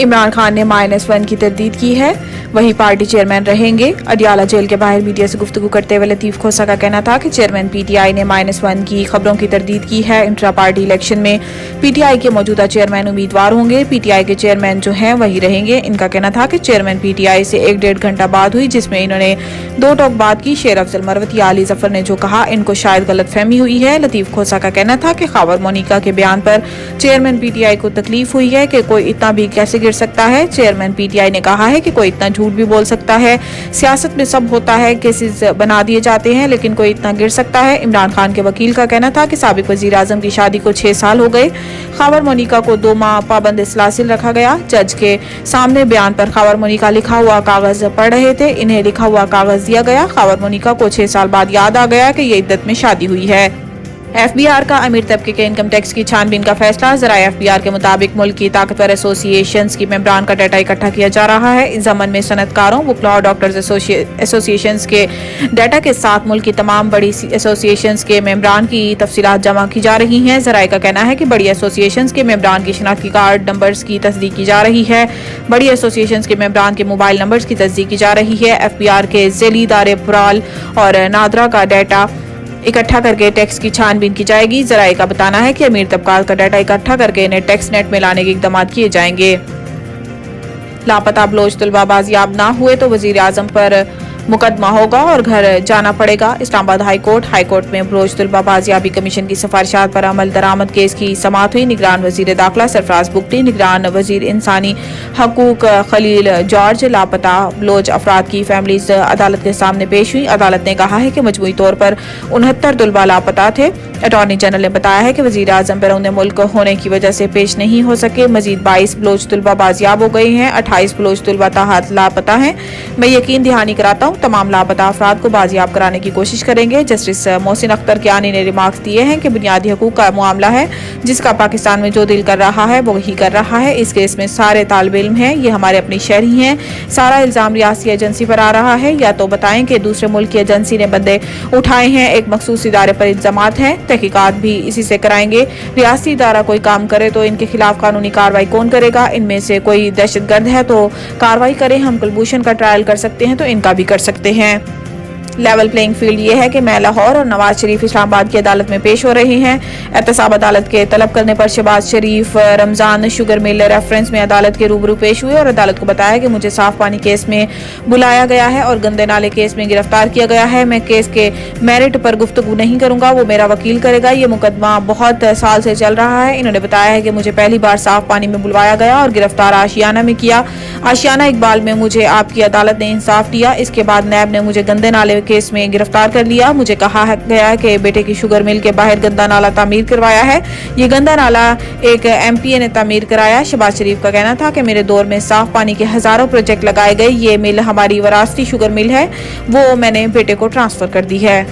इमरान खान ने -1 की तरदीद की है, वही पार्टी चेयरमैन रहेंगे। अडियाला जेल के बाहर मीडिया से गुफ्तगू करते हुए लतीफ खोसा का कहना था कि चेयरमैन पीटीआई ने -1 की खबरों की तरदीद की है। इंट्रा पार्टी इलेक्शन में पीटीआई के मौजूदा चेयरमैन उम्मीदवार होंगे। पीटीआई के चेयरमैन जो हैं वही रहेंगे। इनका कहना था कि चेयरमैन पीटीआई से 1-1.5 घंटा बात हुई, जिसमें इन्होंने 2 टॉक बात की। शेर अफजल मरवती या अली जफर ने जो कहा, इनको शायद गलतफहमी हुई है। लतीफ खोसा का कहना था कि खबर मोनिका के बयान पर चेयरमैन पीटीआई को तकलीफ हुई है कि कोई इतना भी कैसे गिर सकता है। चेयरमैन पीटीआई ने कहा है कि कोई इतना झूठ भी बोल सकता है। सियासत में सब होता है, केसेस बना दिए जाते हैं, लेकिन कोई इतना गिर सकता है। इमरान खान के वकील का कहना था कि साबिक वजीर आजम की शादी को 6 साल हो गए। खबर मोनिका को 2 माह पाबंद इस्लासिल रखा गया। जज के सामने बयान पर खबर मोनिका लिखा हुआ कागज पढ़ रहे थे, इन्हें लिखा हुआ कागज दिया गया। खबर मोनिका को 6 साल बाद याद आ गया कि ये इद्दत में शादी हुई है। एफबीआर का अमीर तबके के इनकम टैक्स की छानबीन का फैसला। ज़राए एफबीआर के मुताबिक मुल्क की ताकतवर एसोसिएशंस की मेंबरान का डाटा इकट्ठा किया जा रहा है। इस जमन में सनतकारों, वकला और डॉक्टर्स एसोसिएशंस के डाटा के साथ मुल्क की तमाम बड़ी एसोसिएशंस के मेंबरान की तफसीलात जमा की जा रही हैं। ज़राए का कहना है कि बड़ी एसोसिएशंस के मेंबरान की शनाख्ती कार्ड नंबर्स की तस्दीक की जा रही है। बड़ी एसोसिएशंस के मेंबरान के मोबाइल नंबर्स की तस्दीक की जा रही है। एफबीआर के ज़ेली इदारे फुराल और नादरा का डाटा इकट्ठा करके टैक्स की छानबीन की जाएगी। ज़राए का बताना है कि अमीर तबकात का डाटा इकट्ठा करके इन्हें टैक्स नेट में लाने के इक़दाम किए जाएंगे। लापता बलोच तलबा बाजियाब ना हुए तो वजीर आजम पर मुकदमा होगा और घर जाना पड़ेगा। इस्लामाबाद हाई कोर्ट में बलोच तलबा बाजियाबी कमीशन की सिफारिशात पर अमल दरामद केस की समाअत हुई। निगरान वजीर दाखिला सरफराज बुगटी, निगरान वजीर इंसानी हकूक खलील जॉर्ज लापता बलोच अफराद की फैमिलीज अदालत के सामने पेश हुई। अदालत ने कहा है कि मजमूई तौर पर 69 तलबा लापता थे। अटॉर्नी जनरल ने बताया है कि वजीर आजम बैरून मुल्क होने की वजह से पेश नहीं हो सके। मजीद 22 बलोच तलबा बाजियाब हो गए हैं। 28 बलोच तलबा ताहत लापता हैं। मैं यकीन दहानी कराता हूँ तमाम लापता अफराद को बाजियाब कराने की कोशिश करेंगे। जस्टिस मोहसिन अख्तर कियानी ने रिमार्क्स दिए हैं कि बुनियादी हकूक का मामला है, जिसका पाकिस्तान में जो दिल कर रहा है वो वही कर रहा है। इस केस में सारे तालिब इल्म हैं, ये हमारे अपनी शहरी हैं। सारा इल्जाम रियासी एजेंसी पर आ रहा है। या तो बताएं कि दूसरे मुल्क की एजेंसी ने बंदे उठाए हैं, एक मखसूस इदारे पर इल्जामात हैं, तहकीकात भी इसी से कराएंगे। रियासी इदारा कोई काम करे तो इनके खिलाफ कानूनी कार्रवाई कौन करेगा? इनमें से कोई दहशतगर्द है तो कार्रवाई करें। हम कुलभूषण का ट्रायल कर सकते हैं तो इनका भी कर सकते हैं। लेवल प्लेइंग फील्ड ये है कि मैं लाहौर और नवाज शरीफ इस्लामाबाद की अदालत में पेश हो रहे हैं। एहतसाब अदालत के तलब करने पर शहबाज शरीफ रमजान शुगर मिल रेफरेंस में अदालत के रूबरू पेश हुए और अदालत को बताया कि मुझे साफ पानी केस में बुलाया गया है और गंदे नाले केस में गिरफ्तार किया गया है। मैं केस के मेरिट पर गुफ्तगू नहीं करूंगा, वो मेरा वकील करेगा। ये मुकदमा बहुत साल से चल रहा है। इन्होंने बताया है कि मुझे पहली बार साफ पानी में बुलवाया गया और गिरफ्तार आशियाना में किया। आशियाना इकबाल में मुझे आपकी अदालत ने इंसाफ दिया। इसके बाद नैब ने मुझे गंदे नाले केस में गिरफ्तार कर लिया। मुझे कहा गया कि बेटे की शुगर मिल के बाहर गंदा नाला तामीर करवाया है। ये गंदा नाला एक एमपीए ने तामीर कराया। शहबाज शरीफ का कहना था कि मेरे दौर में साफ पानी के हजारों प्रोजेक्ट लगाए गए। ये मिल हमारी वरासती शुगर मिल है, वो मैंने बेटे को ट्रांसफर कर दी है।